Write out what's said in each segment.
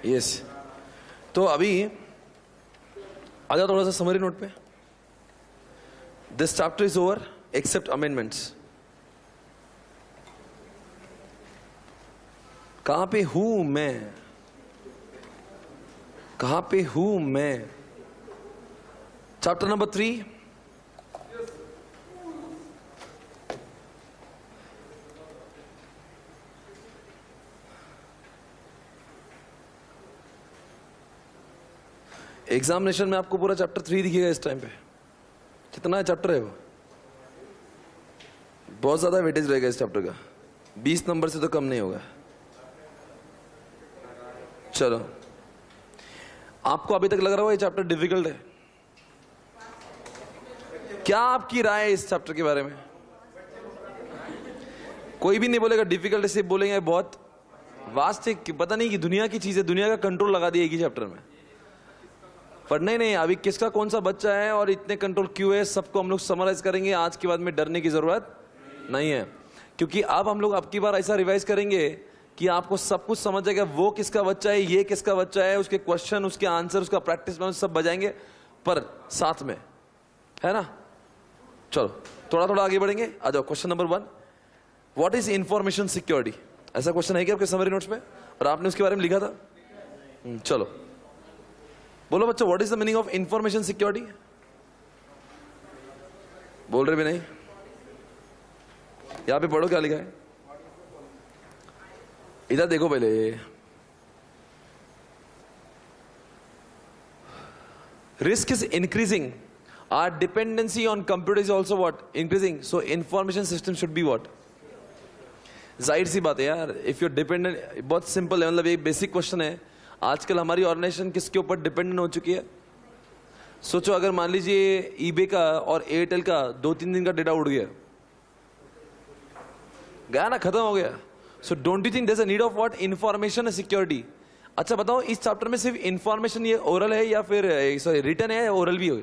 Yes. तो अभी आ जाओ थोड़ा सा समरी नोट पे। This chapter is over except amendments. कहां पे हूं मैं, कहां पे हूं मैं? Chapter number 3। एग्जामिनेशन में आपको पूरा चैप्टर 3 दिखेगा इस टाइम पे। कितना चैप्टर है वो? बहुत ज्यादा वेटेज रहेगा इस चैप्टर का, 20 नंबर से तो कम नहीं होगा। चलो, आपको अभी तक लग रहा होगा ये चैप्टर डिफिकल्ट है। क्या आपकी राय है इस चैप्टर के बारे में? कोई भी नहीं बोलेगा डिफिकल्ट है, सिर्फ बोलेंगे बहुत वास्ट है, पता नहीं कि दुनिया की चीज है, दुनिया का कंट्रोल लगा दिया एक ही चैप्टर में। पर नहीं, अभी किसका कौन सा बच्चा है और इतने कंट्रोल क्यों है, सबको हम लोग समराइज करेंगे। आज के बाद में डरने की जरूरत नहीं है, क्योंकि अब हम लोग अब की बार ऐसा रिवाइज करेंगे कि आपको सब कुछ समझ जाएगा। वो किसका बच्चा है, ये किसका बच्चा है, उसके क्वेश्चन, उसके आंसर, उसका प्रैक्टिस में सब बजाएंगे, पर साथ में, है ना। चलो थोड़ा थोड़ा आगे बढ़ेंगे। आ जाओ, question number 1, what is information security? ऐसा क्वेश्चन है क्या आपके समरी नोट्स में, और आपने उसके बारे में लिखा था? चलो बोलो बच्चों, what is the meaning of information security? बोल रहे भी नहीं। यहां पे पढ़ो क्या लिखा है, इधर देखो पहले। Risk is increasing, our dependency on computer is also what? Increasing. So information system should be what? जाहिर सी बात है यार, इफ यू डिपेंडेंट, बहुत सिंपल है, मतलब एक बेसिक क्वेश्चन है। आजकल हमारी ऑर्गेनाइजेशन किसके ऊपर डिपेंडेंट हो चुकी है? सोचो, अगर मान लीजिए ईबे का और एयरटेल का 2-3 दिन का डेटा उड़ गया, गया ना, खत्म हो गया। So don't you think there is a need of what? Information security. अच्छा बताओ, इस चैप्टर में सिर्फ इंफॉर्मेशन ये ओरल है या फिर सॉरी रिटन है या ओरल भी हो?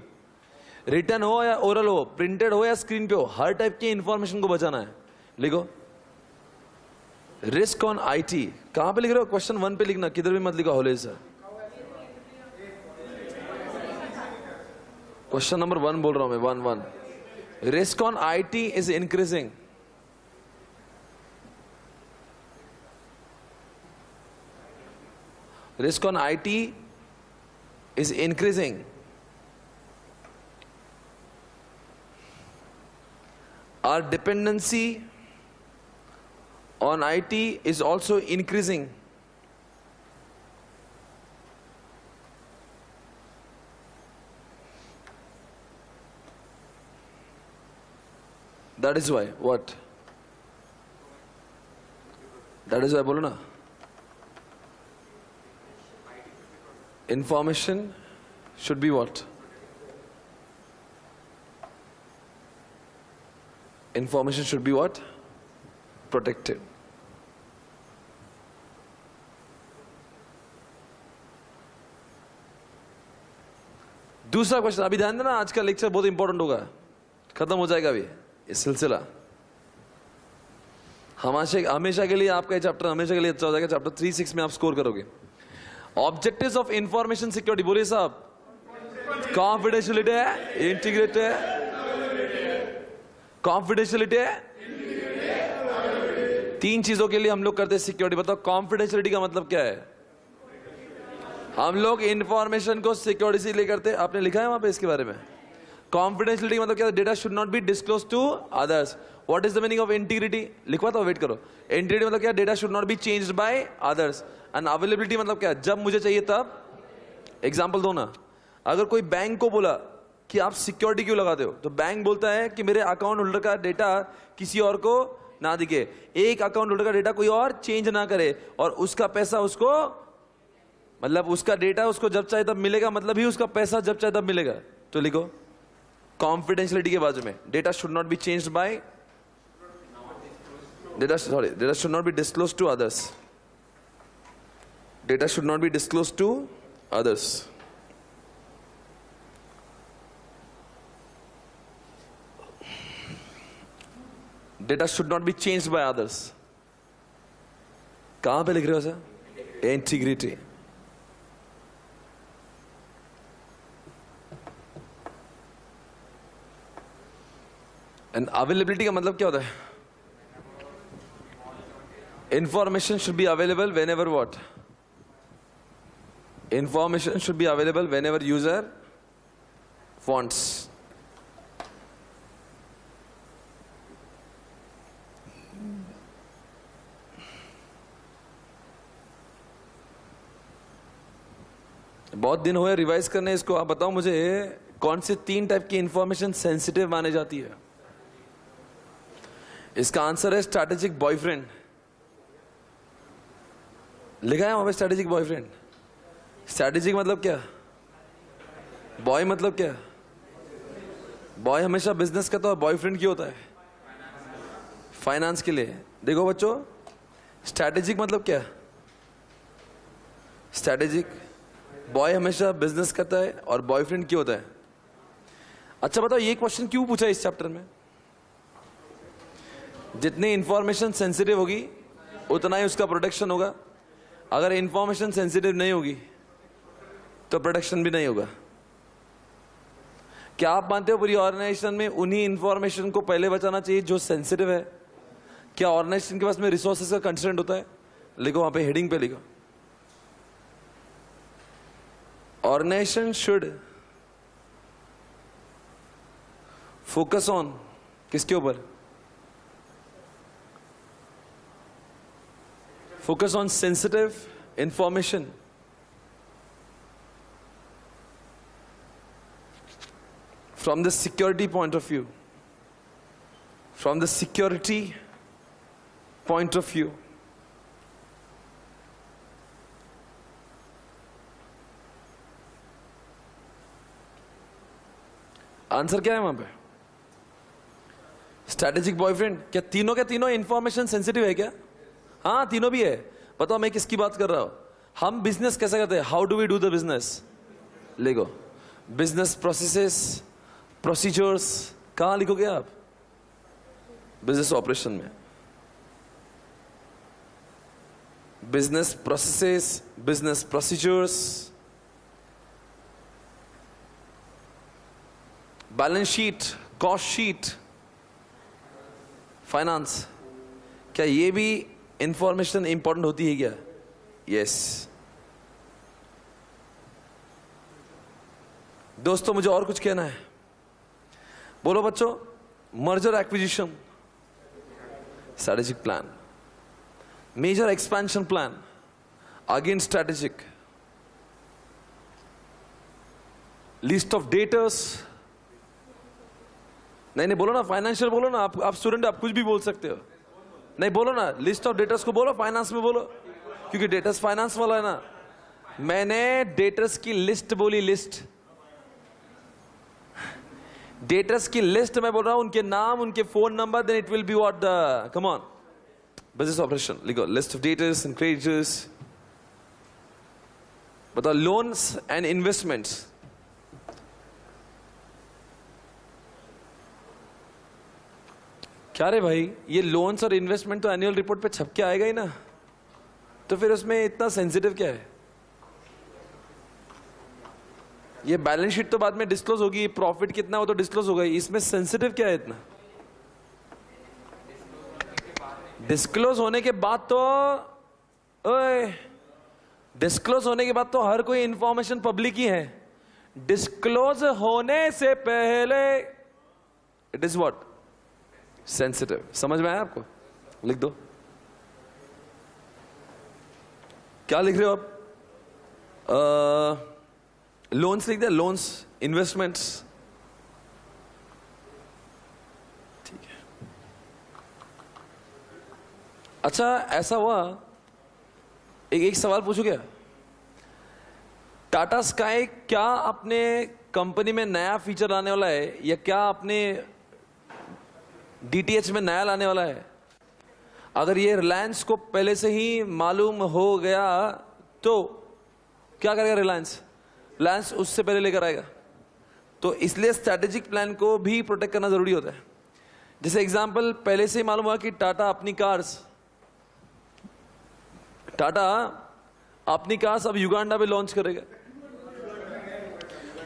रिटन हो या ओरल हो, प्रिंटेड हो या स्क्रीन पे हो, हर टाइप की इंफॉर्मेशन को बचाना है। लिखो रिस्क ऑन आईटी। कहां पे लिख रहे हो? क्वेश्चन 1 पे लिखना, किधर भी मत लिखो हॉले सर। क्वेश्चन नंबर 1 बोल रहा हूं मैं, 1 risk on IT is increasing. Risk on IT is increasing. Our dependency on IT is also increasing. That is why, what? That is why बोलो ना, information should be what? Information should be what? Protected. दूसरा question, अभी ध्यान देना, आज का lecture बहुत important होगा, खत्म हो जाएगा अभी ये सिलसिला। हमेशा के लिए आपका ये चैप्टर हमेशा के लिए अच्छा हो जाएगा। चैप्टर 3-6 में आप स्कोर करोगे। ऑब्जेक्टिव्स ऑफ इंफॉर्मेशन सिक्योरिटी बोलिए साहब। कॉन्फिडेंशियलिटी है, इंटीग्रिटी है, कॉन्फिडेंशियलिटी है, 3 चीजों के लिए हम लोग करते हैं सिक्योरिटी। बताओ कॉन्फिडेंशियलिटी का मतलब क्या है? हम लोग इंफॉर्मेशन को सिक्योरिटी से लिए करते हैं। आपने लिखा है वहां पे इसके बारे में। कॉन्फिडेंशियलिटी मतलब क्या है? Data should not be disclose to others. What is the meaning of integrity? लिखवा तो वेट करो। इंटीग्रिटी मतलब क्या? Data should not be changed by others. And availability मतलब क्या? जब मुझे चाहिए तब। एग्जांपल दो ना, अगर कोई बैंक को बोला कि आप सिक्योरिटी क्यों लगाते हो, तो बैंक बोलता है कि मेरे अकाउंट होल्डर का डेटा किसी और को ना दिखे, एक अकाउंट होल्डर का डेटा कोई और चेंज ना करे, और उसका पैसा उसको, मतलब उसका डेटा उसको जब चाहे तब मिलेगा, मतलब ही उसका पैसा जब चाहे तब मिलेगा। तो लिखो कॉन्फिडेंशियलिटी के बाजू में, data should not be changed by, data should not be disclose to others. Data should not be disclosed to others. Data should not be changed by others. कहां पे लिख रहे हो सर? इंटीग्रिटी। एंड अवेलेबिलिटी का मतलब क्या होता है? Information should be available when ever what? Information should be available when ever user wants. बहुत दिन हुए रिवाइज करने इसको। आप बताओ मुझे कौन से 3 टाइप की इंफॉर्मेशन सेंसिटिव माने जाती है? इसका आंसर है स्ट्रैटेजिक बॉयफ्रेंड। लिखा है वहां पे स्ट्रैटेजिक बॉयफ्रेंड। स्ट्रैटेजिक मतलब क्या? बॉय मतलब क्या? बॉय हमेशा बिजनेस करता है, बॉयफ्रेंड क्यों होता है? फाइनेंस के लिए। देखो बच्चों, स्ट्रैटेजिक मतलब क्या? स्ट्रैटेजिक बॉय हमेशा बिजनेस करता है और बॉयफ्रेंड क्यों होता है? अच्छा बताओ, ये क्वेश्चन क्यों पूछा इस चैप्टर में? जितनी इंफॉर्मेशन सेंसिटिव होगी उतना ही उसका प्रोटेक्शन होगा। अगर इंफॉर्मेशन सेंसिटिव नहीं होगी तो प्रोटेक्शन भी नहीं होगा। क्या आप मानते हो पूरी ऑर्गेनाइजेशन में उन्हीं इंफॉर्मेशन को पहले बचाना चाहिए जो सेंसिटिव है? क्या ऑर्गेनाइजेशन के पास में रिसोर्सेज का कंस्ट्रेंट होता है? लिखो वहां पे, हेडिंग पे लिखो, ऑर्गेनाइजेशन शुड फोकस ऑन, किसके ऊपर? Focus on sensitive information from the security point of view. From the security point of view. Answer क्या है वहां पे? Strategic boyfriend. क्या तीनों के तीनों इंफॉर्मेशन सेंसिटिव है क्या? हाँ, तीनों भी है। बताओ मैं किसकी बात कर रहा हूं? हम बिजनेस कैसे करते हैं? How do we do the business? लिखो, बिजनेस प्रोसेसेस, प्रोसीजर्स। कहां लिखोगे आप? बिजनेस ऑपरेशन में। Business processes, business procedures, balance sheet, cost sheet, finance. क्या ये भी इंफॉर्मेशन इंपॉर्टेंट होती है क्या? यस। दोस्तों मुझे और कुछ कहना है, बोलो बच्चों। Merger acquisition, strategic plan. Major expansion plan, again strategic. List of debtors, नहीं बोलो ना, फाइनेंशियल बोलो ना। आप स्टूडेंट, आप कुछ भी बोल सकते हो। नहीं बोलो ना, लिस्ट ऑफ डेटर्स को बोलो, फाइनेंस में बोलो, क्योंकि डेटर्स फाइनेंस वाला है ना। मैंने डेटर्स की लिस्ट बोली, लिस्ट। डेटर्स की लिस्ट मैं बोल रहा हूं, उनके नाम, उनके phone number, then it will be what the, come on, business operation. लिखो, list of debtors and creditors. बताओ, लोन्स एंड इन्वेस्टमेंट्स। क्या रे भाई, ये लोन्स और इन्वेस्टमेंट तो एनुअल रिपोर्ट पे छप के आएगा ही ना, तो फिर उसमें इतना सेंसिटिव क्या है? ये बैलेंस शीट तो बाद में डिस्क्लोज होगी, प्रॉफिट कितना वो तो डिस्क्लोज होगा, इसमें सेंसिटिव क्या है इतना? डिस्क्लोज होने के बाद तो, ओए, डिस्क्लोज होने के बाद तो हर कोई इंफॉर्मेशन पब्लिक ही है। डिस्क्लोज होने से पहले इट इज व्हाट? सेंसिटिव। समझ में आया आपको? लिख दो। क्या लिख रहे हो आप? लोन्स लिख दे, लोन्स, इन्वेस्टमेंट्स। ठीक है। अच्छा ऐसा हुआ, एक सवाल पूछू क्या? टाटा स्काई क्या अपने कंपनी में नया फीचर लाने वाला है, या क्या अपने डीटीएच में नया लाने वाला है? अगर ये रिलायंस को पहले से ही मालूम हो गया तो क्या करेगा रिलायंस? रिलायंस उससे पहले लेकर आएगा। तो इसलिए स्ट्रैटेजिक प्लान को भी प्रोटेक्ट करना जरूरी होता है। जैसे एग्जांपल, पहले से ही मालूम हुआ कि टाटा अपनी कार्स अब युगांडा में लॉन्च करेगा,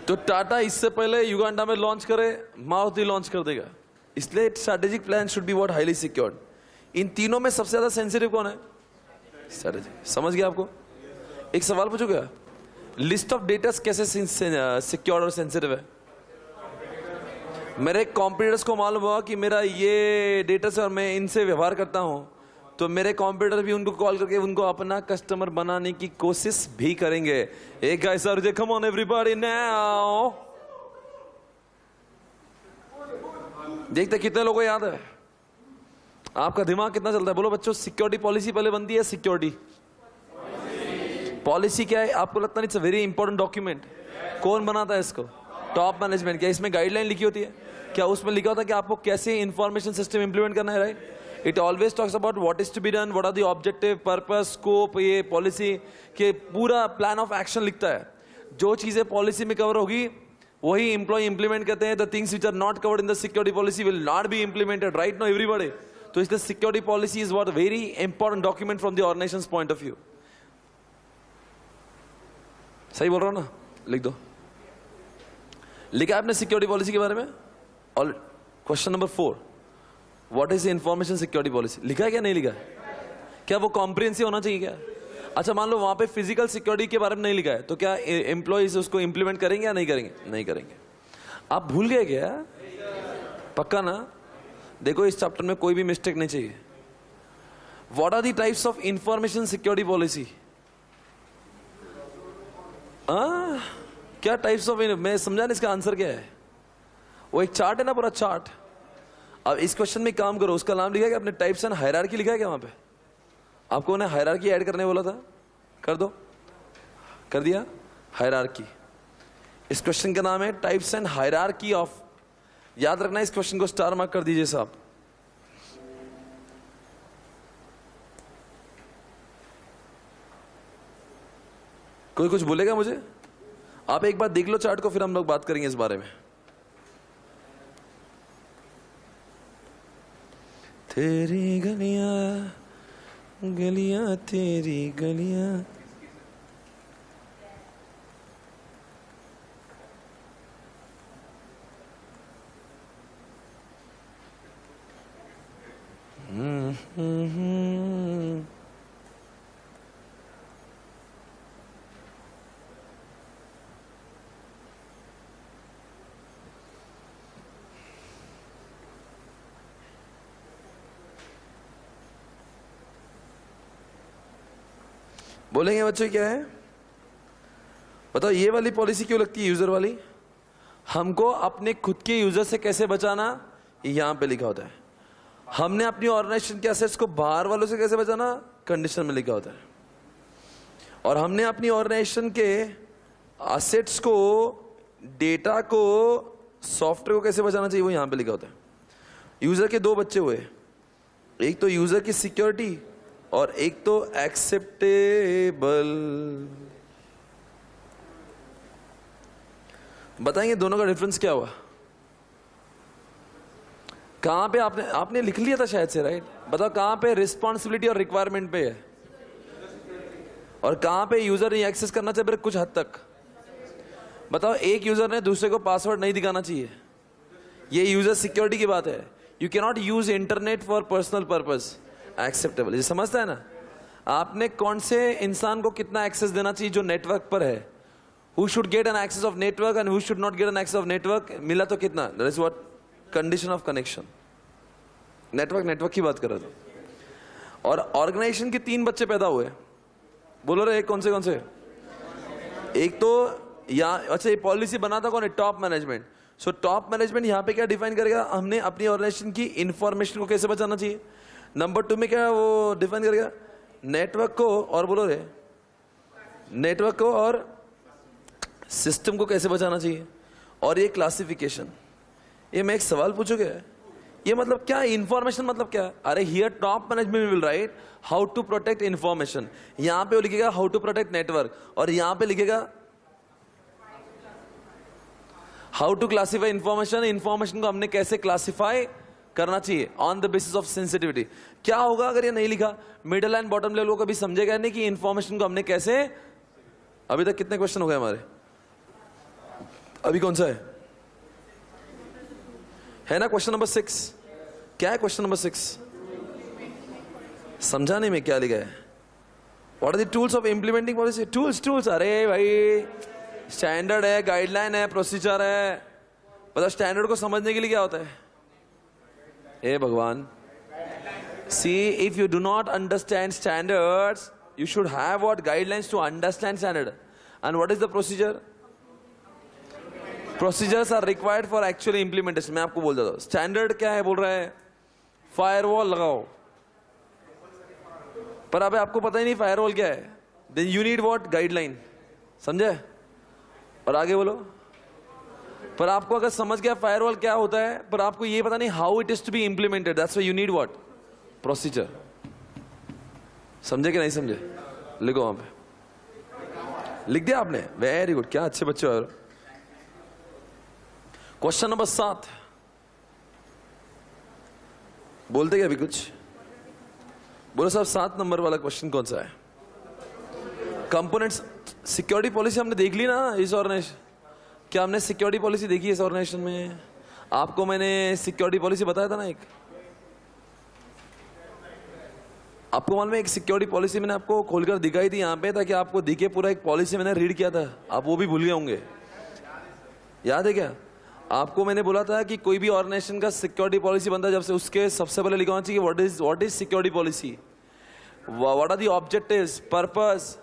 तो टाटा इससे पहले युगांडा में लॉन्च करे, मारुति लॉन्च कर देगा। इसलिए strategic plan should be what highly secured. इन तीनों में सबसे ज्यादा सेंसिटिव कौन है? स्ट्रेटेजी। समझ गया आपको? एक सवाल पूछो क्या, लिस्ट ऑफ डेटा कैसे सिक्योर और सेंसिटिव है? मेरे कॉम्पिटिटर्स को मालूम हुआ कि मेरा ये डेटा से और मैं इनसे व्यवहार करता हूं, तो मेरे कॉम्पिटिटर भी उनको कॉल करके उनको अपना कस्टमर बनाने की कोशिश भी करेंगे। एक guys R J, come on everybody now. देखते कितने लोगों को याद है? आपका दिमाग कितना चलता है? बोलो बच्चों, सिक्योरिटी पॉलिसी पहले बनती है। सिक्योरिटी पॉलिसी क्या है? आपको लगता नहीं it's a very important document? कौन बनाता है इसको? Top management. क्या इसमें गाइडलाइन लिखी होती है? क्या उसमें लिखा होता है कि आपको कैसे इंफॉर्मेशन सिस्टम इंप्लीमेंट करना है? Right, it always talks about what is to be done, what are the objective, purpose, scope, ये पॉलिसी के पूरा प्लान ऑफ एक्शन लिखता है। जो चीजें पॉलिसी में कवर होगी वही एम्प्लॉय इंप्लीमेंट करते हैं। The things which are not covered in the security policy will not be implemented. Right no everybody? तो इसलिए security policy is what very important document from the organisation's point of view. सही बोल रहा हूं ना? लिख दो। लिखा आपने सिक्योरिटी पॉलिसी के बारे में? और question number 4, what is information security policy? लिखा है क्या नहीं लिखा है? क्या वो कॉम्प्रिहेंसिव होना चाहिए क्या? अच्छा, मान लो वहां पे फिजिकल सिक्योरिटी के बारे में नहीं लिखा है, तो क्या एम्प्लॉइज उसको इंप्लीमेंट करेंगे या नहीं करेंगे? नहीं करेंगे। आप भूल गए क्या? पक्का ना? देखो, इस चैप्टर में कोई भी मिस्टेक नहीं चाहिए। What are the types of information security policy? क्या टाइप्स ऑफ, मैं समझा नहीं इसका आंसर क्या है। वो एक चार्ट है ना, पूरा चार्ट। अब इस क्वेश्चन में काम करो, उसका नाम लिखा है क्या आपने? टाइप्स एंड हायरार्की लिखा है क्या वहां पे? आपको उन्हें हायरार्की ऐड करने बोला था, कर दो। कर दिया हायरार्की। इस क्वेश्चन का नाम है टाइप्स एंड हायरार्की ऑफ। याद रखना, इस क्वेश्चन को स्टार मार्क कर दीजिए साहब। कोई कुछ बोलेगा मुझे? आप एक बार देख लो चार्ट को, फिर हम लोग बात करेंगे इस बारे में। तेरी गलियां गलियां तेरी गलियां, बोलेंगे बच्चों क्या है? बताओ, ये वाली पॉलिसी क्यों लगती है यूजर वाली? हमको अपने खुद के यूजर से कैसे बचाना, यहां पे लिखा होता है। हमने अपनी ऑर्गेनाइजेशन के एसेट्स को बाहर वालों से कैसे बचाना, कंडीशन में लिखा होता है। और हमने अपनी ऑर्गेनाइजेशन के एसेट्स को, डेटा को, सॉफ्टवेयर को कैसे बचाना चाहिए, वो यहां पे लिखा होता है। यूजर के दो बच्चे हुए, एक तो यूजर की सिक्योरिटी और एक तो एक्सेप्टेबल। बताएंगे दोनों का डिफरेंस क्या हुआ? कहां पे आपने लिख लिया था शायद से, राइट? बताओ कहां पे रिस्पॉन्सिबिलिटी और रिक्वायरमेंट पे है, और कहां पे यूजर नहीं एक्सेस करना चाहिए कुछ हद तक? बताओ, एक यूजर ने दूसरे को पासवर्ड नहीं दिखाना चाहिए, ये यूजर सिक्योरिटी की बात है। You can not use internet for personal purpose, acceptable. ये समझता है ना? आपने कौन से इंसान को कितना एक्सेस देना चाहिए जो नेटवर्क पर है, who should get an access of network and who should not get an access of network, मिला तो कितना, that is what condition of connection. Network की बात कर रहा था। और ऑर्गेनाइजेशन के 3 बच्चे पैदा हुए, बोलो रे, कौन से? एक तो अच्छा, ये पॉलिसी बनाता कौन है? Top management. So top management यहाँ पे क्या डिफाइन करेगा? हमने अपनी ऑर्गेनाइजेशन की इंफॉर्मेशन को कैसे बचाना चाहिए। नंबर 2 में क्या वो डिफाइन करेगा? नेटवर्क को, और बोलो रे, नेटवर्क को और सिस्टम को कैसे बचाना चाहिए। और ये क्लासिफिकेशन। ये मैं एक सवाल पूछूंगा, ये मतलब क्या इंफॉर्मेशन मतलब क्या? अरे here top management will write how to protect information. यहां पे वो लिखेगा हाउ टू प्रोटेक्ट नेटवर्क, और यहां पे लिखेगा how to classify information. Information को हमने कैसे क्लासिफाई करना चाहिए on the basis of sensitivity. क्या होगा अगर ये नहीं लिखा? मिडिल एंड बॉटम लेवल को कभी समझेगा नहीं कि इंफॉर्मेशन को हमने कैसे। अभी तक कितने क्वेश्चन हो गए हमारे? अभी कौन सा है ना क्वेश्चन नंबर 6? क्या है क्वेश्चन नंबर 6? समझा नहीं मैं क्या लिखा है? What are the tools of implementing policy? Tools अरे भाई स्टैंडर्ड है, गाइडलाइन है, प्रोसीजर है। पता स्टैंडर्ड को समझने के लिए क्या होता है? हे भगवान, see if you do not understand standards you should have what guidelines to understand standard. And what is the procedure? Procedures are required for actual implementation. मैं आपको बोल देता हूँ स्टैंडर्ड क्या है। बोल रहा है फायरवॉल लगाओ, पर अबे आपको पता ही नहीं फायरवॉल क्या है। Then you need what? Guideline. समझे? और आगे बोलो। पर आपको अगर समझ गया फायरवॉल क्या होता है, पर आपको ये पता नहीं how it is to be implemented, that's why you need what? Procedure. समझे कि नहीं समझे? लिखो वहां पे। लिख दिया आपने? वेरी गुड, क्या अच्छे बच्चे हो। क्वेश्चन नंबर 7 बोलते क्या अभी कुछ? बोलो साहब 7 नंबर वाला क्वेश्चन कौन सा है? कंपोनेंट्स। सिक्योरिटी पॉलिसी हमने देख ली ना इस ऑर्गेनाइजेशन। क्या हमने सिक्योरिटी पॉलिसी देखी है इस ऑर्गेनाइजेशन में? आपको मैंने सिक्योरिटी पॉलिसी बताया था ना एक। आपको मालूम है एक सिक्योरिटी पॉलिसी मैंने आपको खोलकर दिखाई थी यहाँ पे, ताकि आपको दिखे पूरा एक पॉलिसी मैंने रीड किया था। आप वो भी भूल गए होंगे, याद है क्या? आपको मैंने बोला था कि कोई भी ऑर्गेनाइजेशन का सिक्योरिटी पॉलिसी बनता है, जब से उसके सबसे पहले लिखा होना चाहिए what is security policy, what are the objectives, purpose,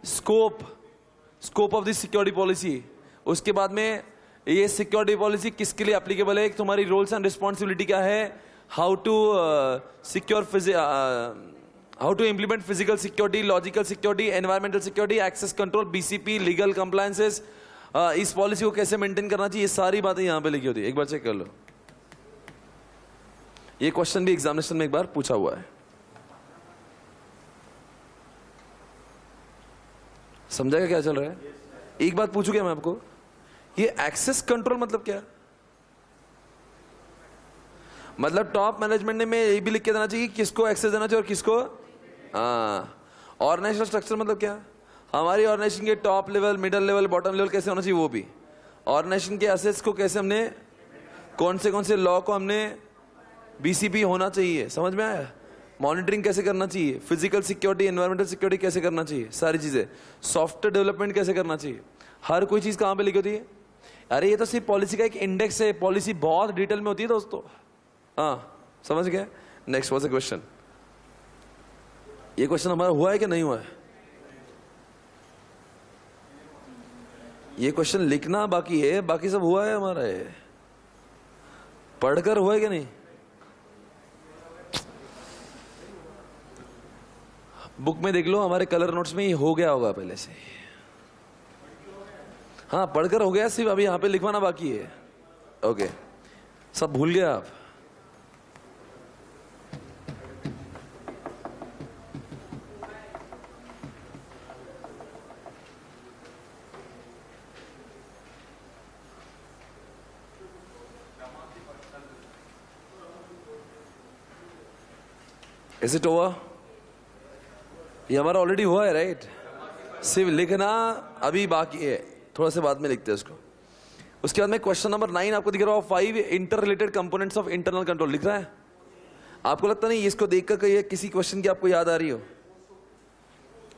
scope of the security policy. उसके बाद में ये सिक्योरिटी पॉलिसी किसके लिए एप्लीकेबल है, तुम्हारी रोल्स एंड रिस्पॉन्सिबिलिटी क्या है, how to secure how to implement physical security, logical security, environmental security, access control, BCP, legal compliances, इस पॉलिसी को कैसे मेंटेन करना चाहिए, ये सारी बातें यहां पे लिखी होती है। एक बार चेक कर लो। ये क्वेश्चन भी एग्जामिनेशन में एक बार पूछा हुआ है। समझाएगा क्या चल रहा है? एक बात पूछू क्या मैं आपको, ये एक्सेस कंट्रोल मतलब क्या? मतलब टॉप मैनेजमेंट ने में ये भी लिख के देना चाहिए किसको एक्सेस देना चाहिए और किसको। ऑर्गेनाइजेशनल स्ट्रक्चर मतलब क्या? हमारी ऑर्गेनाइजेशन के top level, middle level, bottom level कैसे होना चाहिए, वो भी। ऑर्गेनाइजेशन के एसेट्स को कैसे हमने, कौन से लॉ को हमने बीसीपी होना चाहिए, समझ में आया? मॉनिटरिंग कैसे करना चाहिए, फिजिकल सिक्योरिटी, एनवायरमेंटल सिक्योरिटी कैसे करना चाहिए, सारी चीजें, सॉफ्टवेयर डेवलपमेंट कैसे करना चाहिए, हर कोई चीज कहां पे लिखी होती है? अरे ये तो सिर्फ पॉलिसी का एक इंडेक्स है, पॉलिसी बहुत डिटेल में होती है दोस्तों। हाँ समझ गए? Next was a question. ये क्वेश्चन हमारा हुआ है कि नहीं हुआ है? ये क्वेश्चन लिखना बाकी है, बाकी सब हुआ है हमारा। है पढ़कर हुआ है कि नहीं? बुक में देख लो, हमारे कलर नोट्स में ये हो गया होगा पहले से। हाँ पढ़कर हो गया, सिर्फ अभी यहां पे लिखवाना बाकी है। ओके, सब भूल गए आप? Is it over? ये हमारा ऑलरेडी हुआ है राइट? सिर्फ लिखना अभी बाकी है, थोड़ा सा बाद में लिखते हैं उसको। उसके बाद में क्वेश्चन नंबर 9 आपको दिख रहा है, 5 inter related components of internal control लिख रहा है। आपको लगता नहीं इसको देखकर कहीं किसी क्वेश्चन की आपको याद आ रही हो?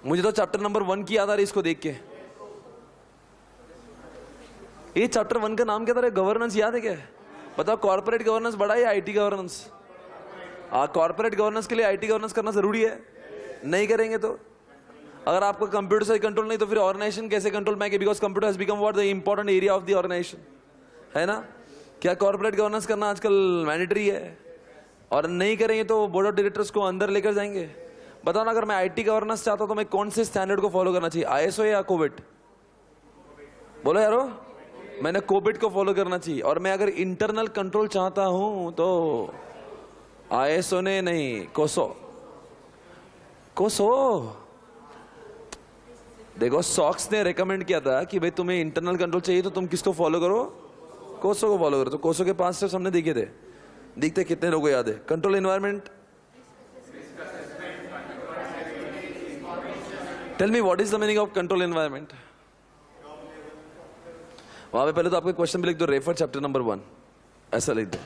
मुझे तो चैप्टर नंबर 1 की याद आ रही है इसको देख के। ये चैप्टर 1 का नाम क्या था? गवर्नेंस याद है क्या? बताओ, कॉर्पोरेट गवर्नेंस बड़ा है या आईटी गवर्नेंस? कॉर्पोरेट गवर्नेंस के लिए आईटी गवर्नेंस करना जरूरी है? नहीं करेंगे तो अगर आपको कंप्यूटर से कंट्रोल नहीं तो फिर ऑर्गेनाइजेशन कैसे कंट्रोल में आएगी? Because computer has become what the important area of the organisation, है ना? क्या कॉर्पोरेट गवर्नेंस करना आजकल मैंडेटरी है? और नहीं करेंगे तो बोर्ड ऑफ डायरेक्टर्स को अंदर लेकर जाएंगे। बताओ ना, अगर मैं आईटी गवर्नेंस चाहता हूं तो मैं कौन से स्टैंडर्ड को फॉलो करना चाहिए, आईएसओ या कोविड? बोलो यारो, मैंने कोविड को फॉलो करना चाहिए। और मैं अगर इंटरनल कंट्रोल चाहता हूं तो आईएसओ ने नहीं, कोसो। देखो सॉक्स ने रेकमेंड किया था कि भाई तुम्हें इंटरनल कंट्रोल चाहिए तो तुम किसको फॉलो करो? कोसो को फॉलो करो। तो कोसो के 5 स्टेप्स हमने देखे थे, दिखते कितने लोगों को याद है? Control environment, tell me what is the meaning of control environment? वहां पे पहले तो आपके क्वेश्चन भी लिख दो, रेफर चैप्टर नंबर 1, ऐसा लिख दो।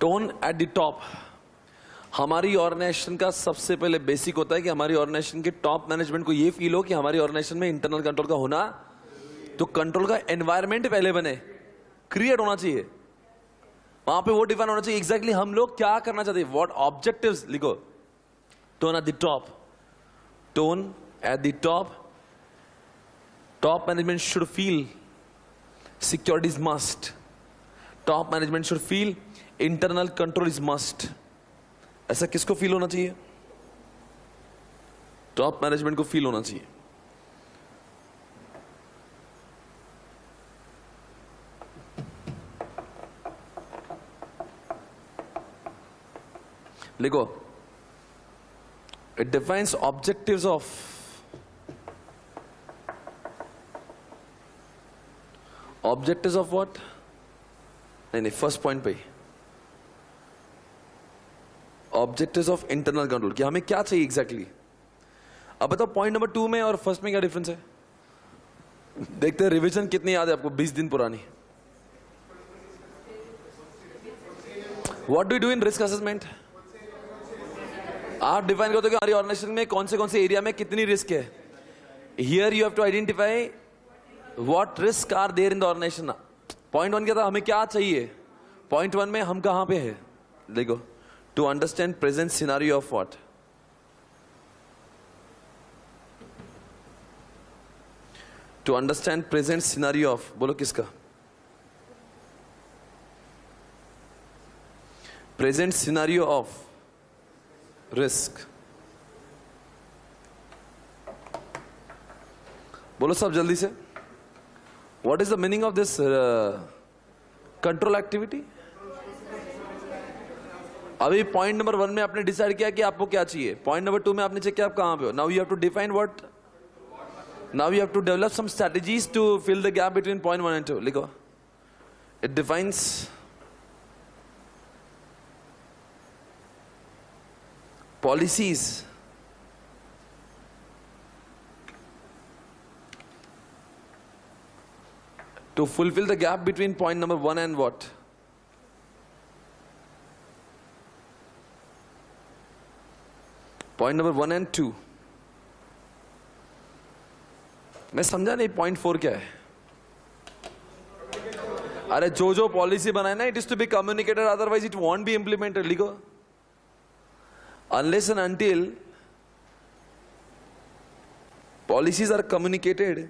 Tone at the top. हमारी ऑर्गेनाइजेशन का सबसे पहले बेसिक होता है कि हमारी ऑर्गेनाइजेशन के टॉप मैनेजमेंट को ये फील हो कि हमारी ऑर्गेनाइजेशन में इंटरनल कंट्रोल का होना, तो कंट्रोल का एनवायरनमेंट पहले बने, क्रिएट होना चाहिए, वहां पे वो डिफाइन होना चाहिए एग्जैक्टली हम लोग क्या करना चाहते हैं, व्हाट ऑब्जेक्टिव्स लिखो। Tone at the top, tone at the top, top management should feel security is must, top management should feel internal control is must. ऐसा किसको फील होना चाहिए? टॉप मैनेजमेंट को फील होना चाहिए। लिखो, it defines objectives of what? नहीं, first point पे ऑब्जेक्टिव्स ऑफ इंटरनल कंट्रोल, कि हमें क्या चाहिए एग्जैक्टली। अब बताओ पॉइंट नंबर 2 में और फर्स्ट में क्या डिफरेंस है? देखते हैं रिवीजन कितनी याद है आपको, 20 दिन पुरानी। What do you do in risk assessment? आप डिफाइन करते हो कि हमारी ऑर्गेनाइजेशन में कौन से एरिया में कितनी रिस्क है। Here you have to identify what risk are there in the organisation. Point 1 क्या था, हमें क्या चाहिए? पॉइंट 1 में हम कहां पे है, देखो, to understand present scenario of what, to understand present scenario of, बोलो किसका? Present scenario of risk. बोलो सब जल्दी से, what is the meaning of this control activity? अभी पॉइंट नंबर 1 में आपने डिसाइड किया कि आपको क्या चाहिए, पॉइंट नंबर 2 में आपने चेक किया आप कहां पे हो। Now you have to define what, now you have to develop some strategies to fill the gap between point 1 and 2। लिखो, it defines policies to fulfill the gap between point number 1 and what? Point number 1 and 2. मैं समझा नहीं point 4 क्या है। अरे जो policy बनाए ना, it is to be communicated, otherwise it won't be implemented. लिखो, unless and until policies are communicated,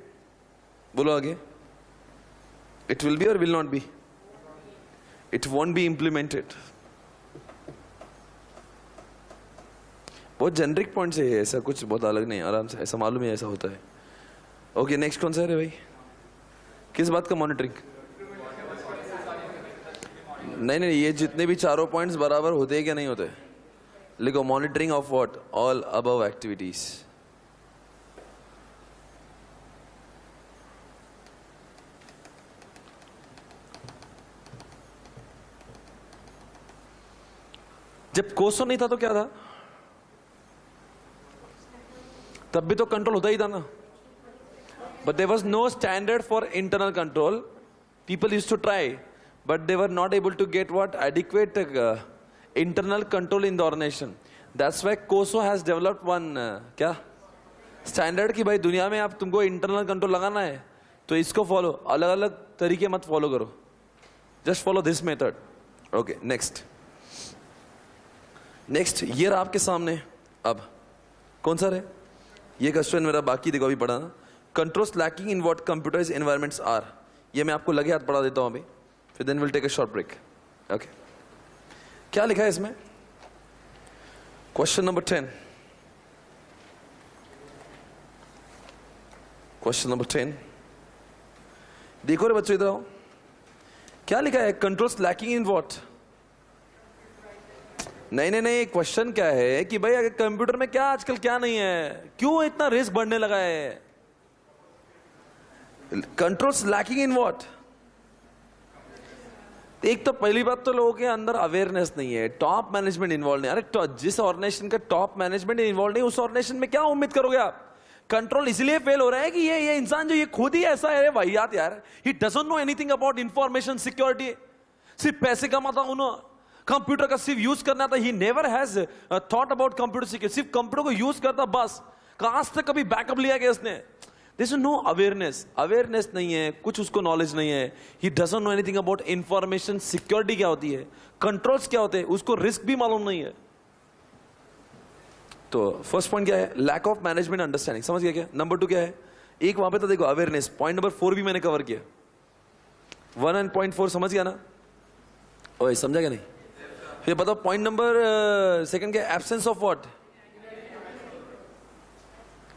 बोलो आगे, it will be or will not be, it won't be implemented। बहुत जेनरिक पॉइंट से है, ऐसा कुछ बहुत अलग नहीं, आराम से, ऐसा मालूम है ऐसा होता है। ओके, नेक्स्ट कौन सा है रे भाई? किस बात का मॉनिटरिंग? नहीं, ये जितने भी चारों पॉइंट्स बराबर होते हैं क्या नहीं होते? लिखो, monitoring of what? All above activities. जब कोसो नहीं था तो क्या था? तब भी तो कंट्रोल होता ही था ना, but there was no standard for internal control. People used to try, but they were not able to get what adequate internal control in the organization. That's why COSO has developed one क्या standard, कि भाई दुनिया में आप तुमको internal control लगाना है तो इसको फॉलो, अलग अलग तरीके मत फॉलो करो, just follow this method. Okay, next ये रहा आपके सामने। अब कौन सा है ये क्वेश्चन मेरा बाकी, देखो अभी पढ़ा ना, controls lacking in what computerised environments are. ये मैं आपको लगे हाथ पढ़ा देता हूं अभी, फिर then will take a short break. Okay, क्या लिखा है इसमें? क्वेश्चन नंबर 10, क्वेश्चन नंबर 10 देखो रे बच्चों, इधर आओ। क्या लिखा है? Controls lacking in what? नहीं, क्वेश्चन क्या है कि भाई अगर कंप्यूटर में क्या आजकल क्या नहीं है, क्यों इतना रिस्क बढ़ने लगा है? Controls lacking in what? एक तो पहली बात तो लोगों के अंदर अवेयरनेस नहीं है, टॉप मैनेजमेंट इन्वॉल्व नहीं। अरे जिस ऑर्गेनाइजेशन का टॉप मैनेजमेंट इन्वॉल्व नहीं, उस ऑर्गेनाइजेशन में क्या उम्मीद करोगे आप? कंट्रोल इसलिए फेल हो रहा है कि ये इंसान जो ये खुद ही ऐसा है वाहियात यार, he doesn't know anything about information security, सिर्फ पैसे कमाता हूं ना, कंप्यूटर का सिर्फ यूज करना था, he never has thought about computer security, सिर्फ कंप्यूटर को यूज करता बस, आज तक कभी बैकअप लिया गया उसने? There's no अवेयरनेस नहीं है, कुछ उसको नॉलेज नहीं है, he doesn't know anything about information security क्या होती है, कंट्रोल्स क्या होते हैं, उसको रिस्क भी मालूम नहीं है। तो फर्स्ट पॉइंट क्या है? लैक ऑफ मैनेजमेंट अंडरस्टैंडिंग, समझ गया क्या? नंबर 2 क्या है? एक वहां पे तो देखो अवेयरनेस, पॉइंट नंबर 4 भी मैंने कवर किया, 1 एंड पॉइंट 4 समझ गया ना? ओए समझा क्या नहीं? फिर बताओ पॉइंट नंबर सेकंड क्या? Absence of what?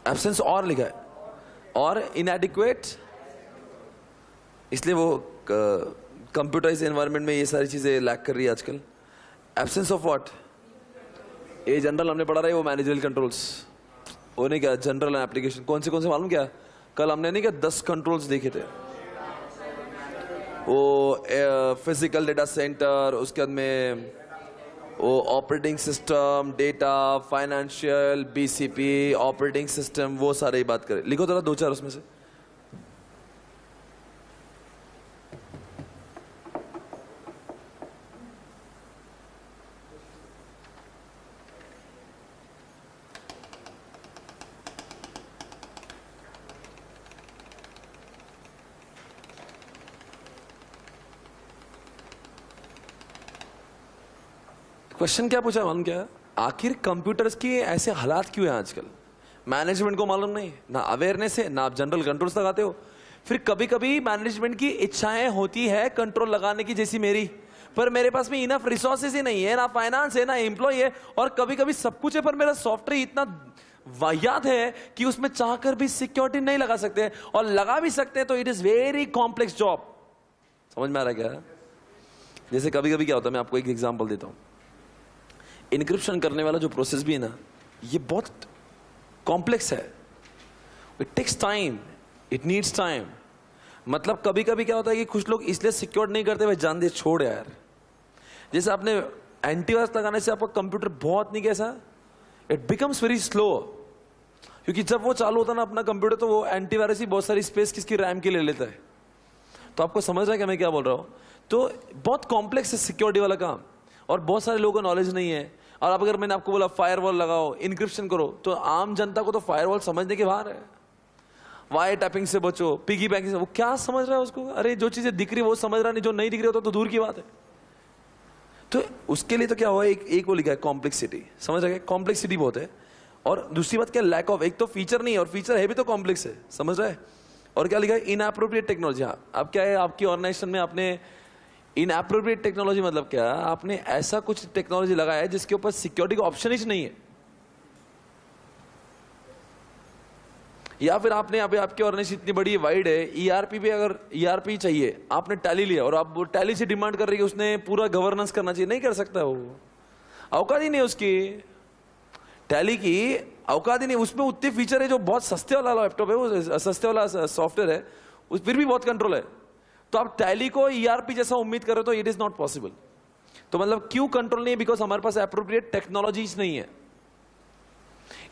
एब्सेंस और लिखा है, और इनएडिक्वेट, इसलिए वो कंप्यूटराइज एनवायरनमेंट में ये सारी चीजें लैक कर रही है आजकल। Absence of what? ये जनरल हमने पढ़ा रहा है, वो मैनेजरियल कंट्रोल्स, वो नहीं क्या जनरल एप्लीकेशन, कौन से मालूम क्या? कल हमने नहीं क्या 10 कंट्रोल्स देखे थे, वो फिजिकल डेटा सेंटर, उसके बाद में वो operating system, data, financial, BCP, operating system, वो सारे ही बात करें। लिखो जरा 2-4 उसमें से। क्वेश्चन क्या पूछा मालूम क्या? आखिर कंप्यूटर्स की ऐसे हालात क्यों है आजकल? मैनेजमेंट को मालूम नहीं, ना अवेयरनेस है, ना आप जनरल कंट्रोल्स लगाते हो। फिर कभी कभी मैनेजमेंट की इच्छाएं होती है कंट्रोल लगाने की, जैसी मेरी, पर मेरे पास में इनफ रिसोर्सेज ही नहीं है, ना फाइनेंस है, ना एम्प्लॉय है, और कभी कभी सब कुछ है पर मेरा सॉफ्टवेयर इतना वाहियात है कि उसमें चाहकर भी सिक्योरिटी नहीं लगा सकते, और लगा भी सकते हैं तो it is very complex job. समझ में आ रहा है क्या? जैसे कभी कभी क्या होता है, मैं आपको एक एग्जाम्पल देता हूं। इनक्रिप्शन करने वाला जो प्रोसेस भी है ना, ये बहुत कॉम्प्लेक्स है, it takes time, it needs time. मतलब कभी कभी क्या होता है कि कुछ लोग इसलिए सिक्योर नहीं करते, भाई जान दे छोड़ यार। जैसे आपने एंटीवायरस लगाने से आपका कंप्यूटर बहुत नहीं कैसा, इट बिकम्स वेरी स्लो, क्योंकि जब वो चालू होता है ना अपना कंप्यूटर, तो वो एंटीवायरस ही बहुत सारी स्पेस किसकी रैम की ले लेता है। तो आपको समझ रहा है कि मैं क्या बोल रहा हूं? तो बहुत कॉम्प्लेक्स है सिक्योरिटी वाला काम, और बहुत सारे लोगों को नॉलेज नहीं है। और अब अगर मैंने आपको बोला फायरवॉल लगाओ, इनक्रिप्शन करो, तो आम जनता को तो फायरवॉल समझने के बाहर है। वायर टैपिंग से बचो, पिगी बैंकिंग से, वो क्या समझ रहा है उसको? अरे जो चीजें दिख रही है वो समझ रहा नहीं, जो नहीं दिख रही हो तो दूर की बात है। तो उसके लिए तो क्या हुआ, एक वो लिखा है कॉम्प्लेक्सिटी, समझ रहे? कॉम्प्लेक्सिटी बहुत है। और दूसरी बात क्या? लैक ऑफ, एक तो फीचर नहीं है, और फीचर है भी तो कॉम्प्लेक्स है, समझ रहे? और क्या लिखा है? Inappropriate technology. हाँ, अब क्या है आपकी ऑर्गेनाइजेशन में आपने इनएप्रोप्रिएट टेक्नोलॉजी मतलब क्या? आपने ऐसा कुछ टेक्नोलॉजी लगाया है जिसके ऊपर सिक्योरिटी का ऑप्शन ही नहीं है, या फिर आपने अभी आपकी ऑर्गेनाइजेशन इतनी बड़ी वाइड है, ईआरपी पे अगर ईआरपी चाहिए, आपने टैली लिया और आप टैली से डिमांड कर रही है उसने पूरा गवर्नेंस करना चाहिए, नहीं कर सकता वो, औकात ही नहीं उसकी, टैली की औकात ही नहीं। उसमें उतने फीचर है जो बहुत सस्ते वाला लैपटॉप है, वो सस्ते वाला सॉफ्टवेयर है, उस फिर भी बहुत कंट्रोल है। तो आप टैली को ईआरपी जैसा उम्मीद करो तो इट इज नॉट पॉसिबल। तो मतलब क्यों कंट्रोल नहीं है? बिकॉज हमारे पास एप्रोप्रिएट टेक्नोलॉजीज नहीं है।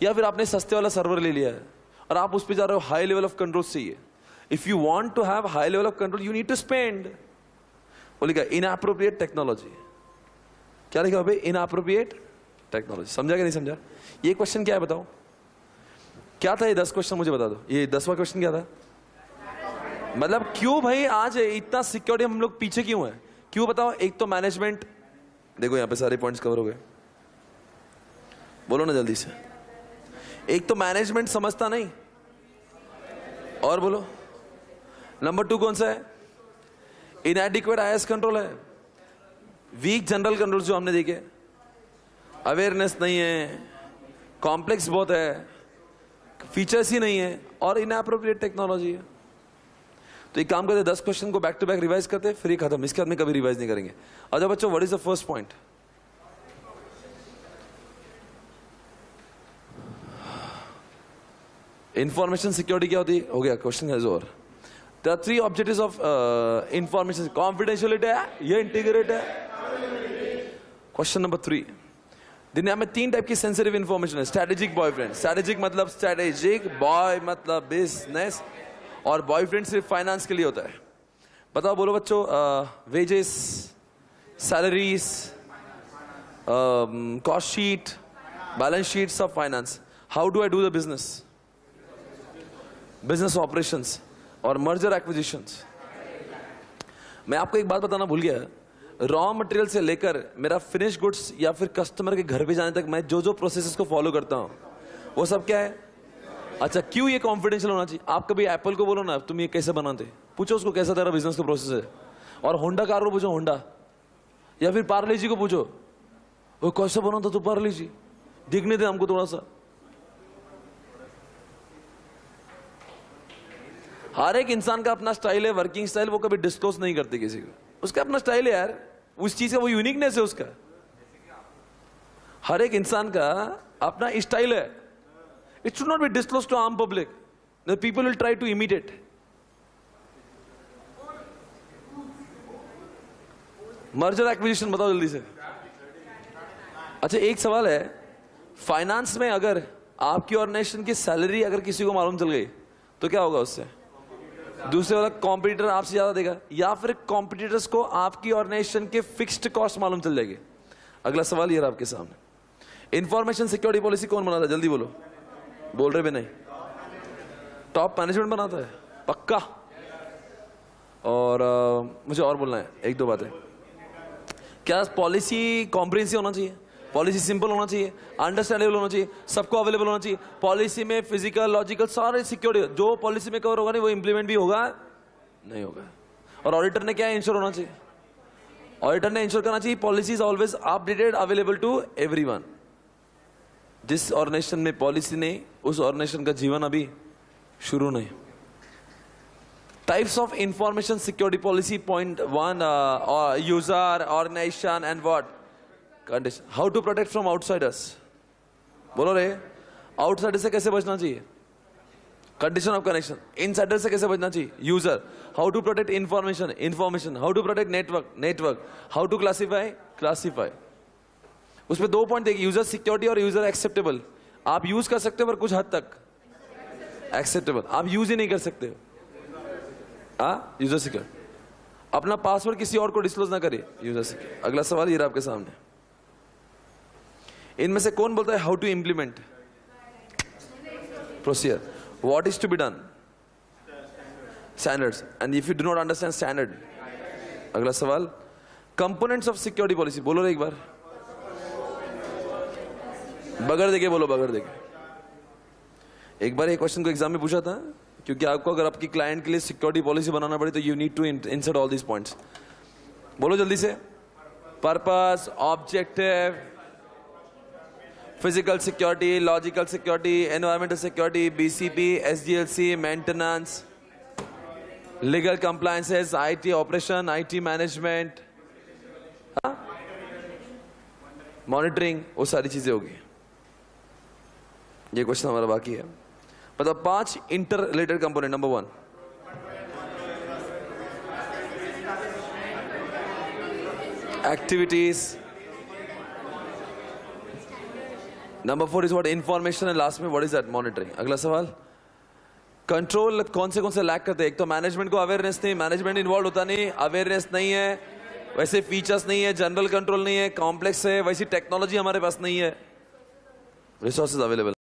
या फिर आपने सस्ते वाला सर्वर ले लिया है और आप उस पर जा रहे हो, हाई लेवल ऑफ कंट्रोल चाहिए। If you want to have high level of control you need to spend, वो लिखा इनएप्रोप्रिएट टेक्नोलॉजी। क्या लिखा भाई? Inappropriate technology. समझा कि नहीं समझा? ये क्वेश्चन क्या है बताओ? क्या था ये 10 क्वेश्चन? मुझे बता दो, ये 10वां क्वेश्चन क्या था? मतलब क्यों भाई आज इतना सिक्योरिटी हम लोग पीछे क्यों है? क्यों बताओ? एक तो मैनेजमेंट, देखो यहां पे सारे पॉइंट्स कवर हो गए, बोलो ना जल्दी से। एक तो मैनेजमेंट समझता नहीं, और बोलो नंबर 2 कौन सा है? इनएडिक्वेट आईएस कंट्रोल है, वीक जनरल कंट्रोल जो हमने देखे, अवेयरनेस नहीं है, कॉम्प्लेक्स बहुत है, फीचर्स ही नहीं है, और इनएप्रोप्रिएट टेक्नोलॉजी है। तो एक काम करते 10 क्वेश्चन को बैक टू बैक रिवाइज करते, फिर खत्म, इसके बाद में कभी रिवाइज नहीं करेंगे। अच्छा बच्चों, what is the first point? Information security क्या होती है? हो गया, क्वेश्चन है और there are 3 objectives of information. Confidentiality है, ये इंटीग्रेट है। क्वेश्चन नंबर 3, दुनिया में 3 टाइप की सेंसिटिव इंफॉर्मेशन है। स्ट्रेटेजिक बॉयफ्रेंड, स्ट्रेटेजिक मतलब स्ट्रेटेजिक, बॉय मतलब बिजनेस, और बॉयफ्रेंड सिर्फ फाइनेंस के लिए होता है। बताओ, बोलो बच्चों, wages, salaries, cost sheet, balance sheets of finance. How do I do the business? Business operations और merger acquisitions. मैं आपको एक बात बताना भूल गया, रॉ मटेरियल से लेकर मेरा फिनिश गुड्स या फिर कस्टमर के घर पे जाने तक मैं जो जो प्रोसेसेस को फॉलो करता हूँ वो सब क्या है? अच्छा, क्यों ये कॉन्फिडेंशियल होना चाहिए? आप कभी एप्पल को बोलो ना तुम ये कैसे बनाते, पूछो उसको कैसा तेरा बिजनेस का प्रोसेस है, और होंडा कार को पूछो होंडा, या फिर पार्ले जी को पूछो वो कैसे बनाता तू पार्ले जी, दिखने दे हमको थोड़ा सा। हर एक इंसान का अपना स्टाइल है, वर्किंग स्टाइल, वो कभी डिस्क्लोज नहीं करते किसी को, उसका अपना स्टाइल है यार, उस चीज का वो यूनिकनेस है उसका। हर एक इंसान का अपना स्टाइल है, it should not be disclose to आम public, the people will try to imitate. Merger acquisition बताओ जल्दी से। अच्छा, एक सवाल है, फाइनेंस में अगर आपकी ऑर्गेनाइजेशन की सैलरी अगर किसी को मालूम चल गई तो क्या होगा? उससे दूसरे वाला कॉम्पिटिटर आपसे ज्यादा देगा, या फिर कॉम्पिटिटर्स को आपकी ऑर्गेनाइजेशन के फिक्स्ड कॉस्ट मालूम चल जाएगी। अगला सवाल ये रहा आपके सामने, इंफॉर्मेशन सिक्योरिटी पॉलिसी कौन बनाता है? जल्दी बोलो, बोल रहे भी नहीं। टॉप मैनेजमेंट बनाता है पक्का। और मुझे और बोलना है एक दो बातें। क्या पॉलिसी कॉम्प्रिहेंसिव होना चाहिए? पॉलिसी सिंपल होना चाहिए, अंडरस्टैंडेबल होना चाहिए, सबको अवेलेबल होना चाहिए। पॉलिसी में फिजिकल, लॉजिकल सारे सिक्योरिटी जो पॉलिसी में कवर होगा नहीं वो इंप्लीमेंट भी होगा नहीं होगा। और ऑडिटर ने क्या इंश्योर होना चाहिए? ऑडिटर ने इंश्योर करना चाहिए policy is always updated, available to everyone. जिस ऑर्गेनाइजेशन में पॉलिसी नहीं, उस ऑर्गेनाइजेशन का जीवन अभी शुरू नहीं। Types of information security policy, point 1, user, organization and what? Condition. How to protect from outsiders? बोलो रे, आउटसाइडर से कैसे बचना चाहिए? Condition of connection. इनसाइडर से कैसे बचना चाहिए? User. How to protect information, information. How to protect network, network. How to classify, classify. उसमें 2 पॉइंट देखिए, यूजर सिक्योरिटी और यूजर एक्सेप्टेबल। आप यूज कर सकते हो पर कुछ हद तक एक्सेप्टेबल, आप यूज ही नहीं कर सकते हो। यूजर सिक्योर, अपना पासवर्ड किसी और को डिस्क्लोज ना करिए, यूजर सिक्योर। अगला सवाल ये रहा आपके सामने, इनमें से कौन बोलता है how to implement? Procedure. What is to be done? Standards. And if you do not understand standard. अगला सवाल, कंपोनेंट्स ऑफ सिक्योरिटी पॉलिसी। बोलो एक बार, बगैर देखे बोलो, बगैर देखे। एक बार एक क्वेश्चन को एग्जाम में पूछा था, क्योंकि आपको अगर आपकी क्लाइंट के लिए सिक्योरिटी पॉलिसी बनाना पड़े तो you need to insert all this points. बोलो जल्दी से। Purpose, objective, physical security, logical security, environmental security, BCP, SDLC, maintenance, legal compliances, IT operation, IT management, monitoring, वो सारी चीजें होगी। ये क्वेश्चन हमारा बाकी है। मतलब 5 inter related component. Number 1, activities. Number 4 is what? Information. And last में व्हाट इज दैट? मॉनिटरिंग। अगला सवाल, कंट्रोल कौन से लैक करते हैं? एक तो मैनेजमेंट को अवेयरनेस नहीं, मैनेजमेंट इन्वॉल्व होता नहीं, अवेयरनेस नहीं है, वैसे फीचर्स नहीं है, जनरल कंट्रोल नहीं है, कॉम्प्लेक्स है, वैसी टेक्नोलॉजी हमारे पास नहीं है, रिसोर्सेज अवेलेबल